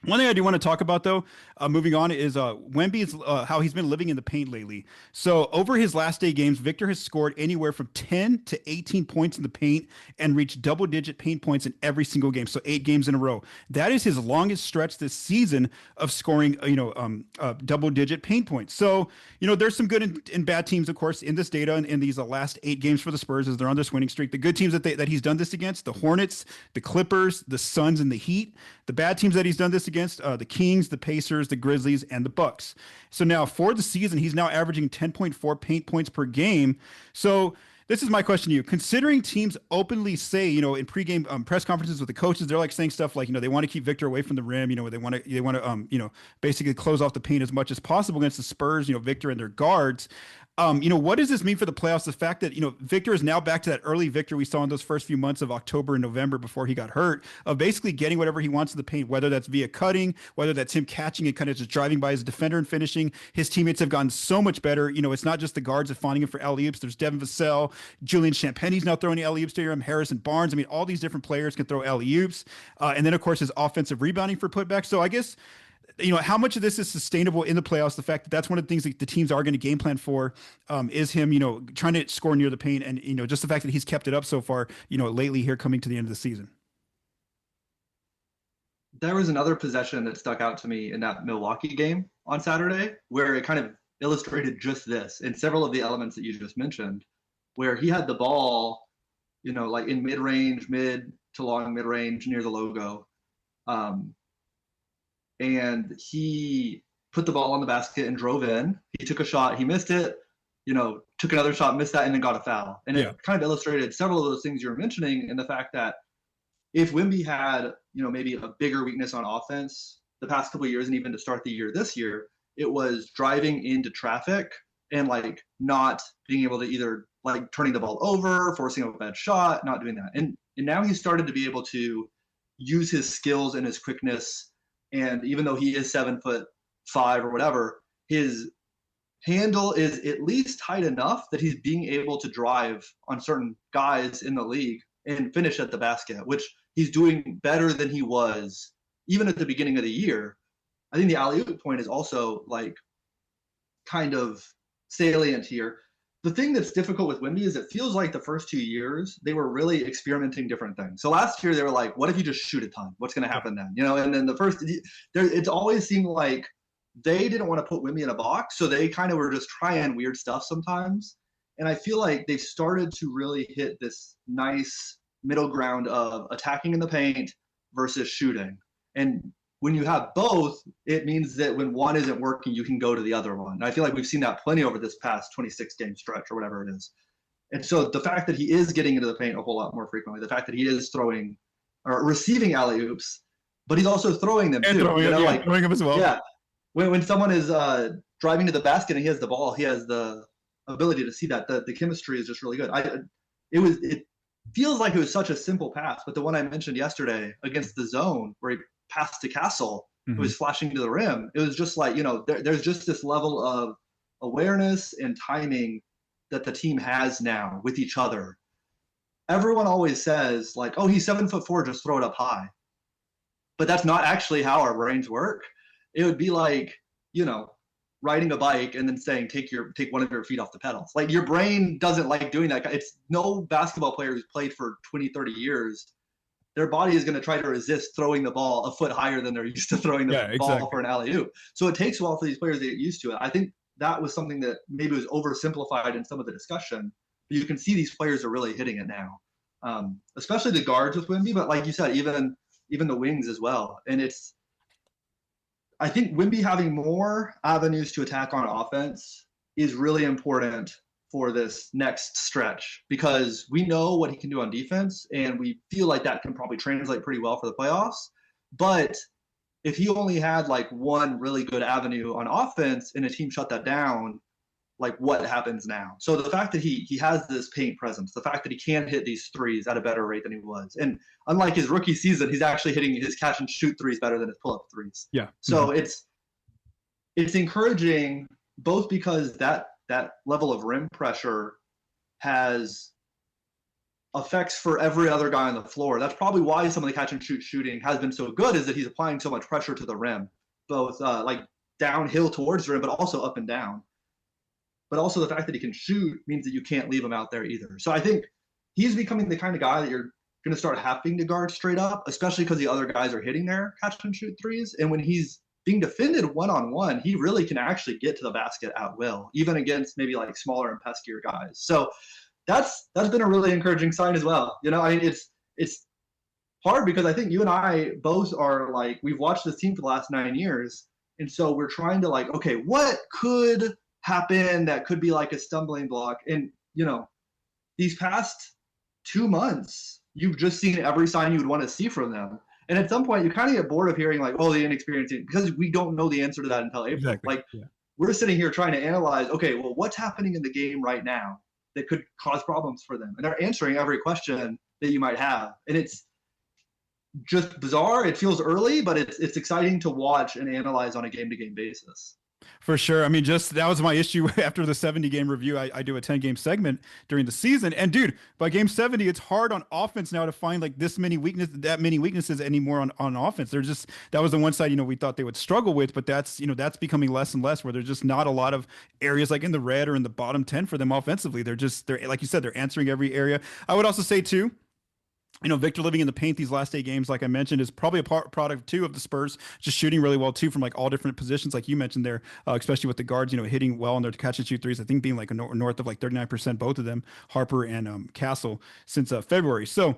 One thing I do want to talk about, though, moving on, is Wemby's how he's been living in the paint lately. So over his last 8 games, Victor has scored anywhere from 10 to 18 points in the paint and reached double-digit paint points in every single game. So 8 games in a row. That is his longest stretch this season of scoring, double-digit paint points. So there's some good and bad teams, of course, in this data and in these last 8 games for the Spurs as they're on this winning streak. The good teams that he's done this against: the Hornets, the Clippers, the Suns, and the Heat. The bad teams that he's done this against: the Kings, the Pacers, the Grizzlies, and the Bucks. So now for the season, he's now averaging 10.4 paint points per game. So this is my question to you. Considering teams openly say, in pregame press conferences with the coaches, they're like saying stuff like, they want to keep Victor away from the rim. They want to basically close off the paint as much as possible against the Spurs. Victor and their guards. What does this mean for the playoffs? The fact that, Victor is now back to that early Victor we saw in those first few months of October and November before he got hurt, of basically getting whatever he wants in the paint, whether that's via cutting, whether that's him catching and kind of just driving by his defender and finishing. His teammates have gotten so much better. It's not just the guards that finding him for alley-oops. There's Devin Vassell, Julian Champagne's now throwing alley-oops to him, Harrison Barnes. I mean, all these different players can throw alley-oops. And then, of course, his offensive rebounding for putbacks. So I guess how much of this is sustainable in the playoffs? The fact that that's one of the things that the teams are going to game plan for is him, trying to score near the paint, and just the fact that he's kept it up so far, lately here coming to the end of the season. There was another possession that stuck out to me in that Milwaukee game on Saturday where it kind of illustrated just this and several of the elements that you just mentioned, where he had the ball, like in mid-range, mid to long mid-range near the logo. And he put the ball on the basket and drove in. He took a shot. He missed it, took another shot, missed that, and then got a foul. And it kind of illustrated several of those things you were mentioning, and the fact that if Wemby had, maybe a bigger weakness on offense the past couple of years and even to start the year this year, it was driving into traffic and like not being able to either like turning the ball over, forcing a bad shot, not doing that. And now he's started to be able to use his skills and his quickness. And even though he is 7'5" or whatever, his handle is at least tight enough that he's being able to drive on certain guys in the league and finish at the basket, which he's doing better than he was even at the beginning of the year. I think the alley-oop point is also like kind of salient here. The thing that's difficult with Wemby is it feels like the first 2 years they were really experimenting different things. So last year they were like, what if you just shoot a ton? What's going to happen then? And then the first, it's always seemed like they didn't want to put Wemby in a box, so they kind of were just trying weird stuff sometimes. And I feel like they've started to really hit this nice middle ground of attacking in the paint versus shooting. And when you have both, it means that when one isn't working, you can go to the other one. And I feel like we've seen that plenty over this past 26-game stretch or whatever it is. And so the fact that he is getting into the paint a whole lot more frequently, the fact that he is throwing or receiving alley-oops, but he's also throwing them and too. Throwing them as well. Yeah. When someone is driving to the basket and he has the ball, he has the ability to see that. The chemistry is just really good. It feels like it was such a simple pass, but the one I mentioned yesterday against the zone where he passed to Castle, who was flashing to the rim, it was just like, there's just this level of awareness and timing that the team has now with each other. Everyone always says like, oh, he's 7'4", just throw it up high. But that's not actually how our brains work. It would be like, riding a bike and then saying, take one of your feet off the pedals. Like your brain doesn't like doing that. It's no basketball player who's played for 20, 30 years. Their body is going to try to resist throwing the ball a foot higher than they're used to throwing the ball for an alley-oop. So it takes a while for these players to get used to it. I think that was something that maybe was oversimplified in some of the discussion. But you can see these players are really hitting it now, especially the guards with Wemby. But like you said, even the wings as well. And I think Wemby having more avenues to attack on offense is really important for this next stretch, because we know what he can do on defense and we feel like that can probably translate pretty well for the playoffs. But if he only had like one really good avenue on offense and a team shut that down, like what happens now? So the fact that he has this paint presence, the fact that he can hit these threes at a better rate than he was, and unlike his rookie season, he's actually hitting his catch and shoot threes better than his pull-up threes. Yeah. So it's encouraging, both because that level of rim pressure has effects for every other guy on the floor. That's probably why some of the catch and shoot shooting has been so good, is that he's applying so much pressure to the rim, both like downhill towards the rim, but also up and down. But also the fact that he can shoot means that you can't leave him out there either. So I think he's becoming the kind of guy that you're going to start having to guard straight up, especially because the other guys are hitting their catch and shoot threes. And when he's being defended one-on-one, he really can actually get to the basket at will, even against maybe like smaller and peskier guys. So that's been a really encouraging sign as well. You know, I mean, it's hard because I think you and I both are like, we've watched this team for the last 9 years. And so we're trying to like, okay, what could happen that could be like a stumbling block? And, you know, these past 2 months, you've just seen every sign you would want to see from them. And at some point, you kind of get bored of hearing like, oh, the inexperienced, because we don't know the answer to that until April. Exactly. Like, we're sitting here trying to analyze, okay, well, what's happening in the game right now that could cause problems for them? And they're answering every question that you might have. And it's just bizarre. It feels early, but it's exciting to watch and analyze on a game-to-game basis. For sure. I mean, just that was my issue after the 70 game review. I do a 10 game segment during the season. And dude, by game 70, it's hard on offense now to find like that many weaknesses anymore on offense. They're just, that was the one side, you know, we thought they would struggle with, but that's, you know, that's becoming less and less, where there's just not a lot of areas like in the red or in the bottom 10 for them offensively. They're like you said, they're answering every area. I would also say too, you know, Victor living in the paint these last 8 games, like I mentioned, is probably a product too of the Spurs just shooting really well too from like all different positions, like you mentioned there, especially with the guards, you know, hitting well on their catch and shoot threes. I think being like north of like 39%, both of them, Harper and Castle, since February. So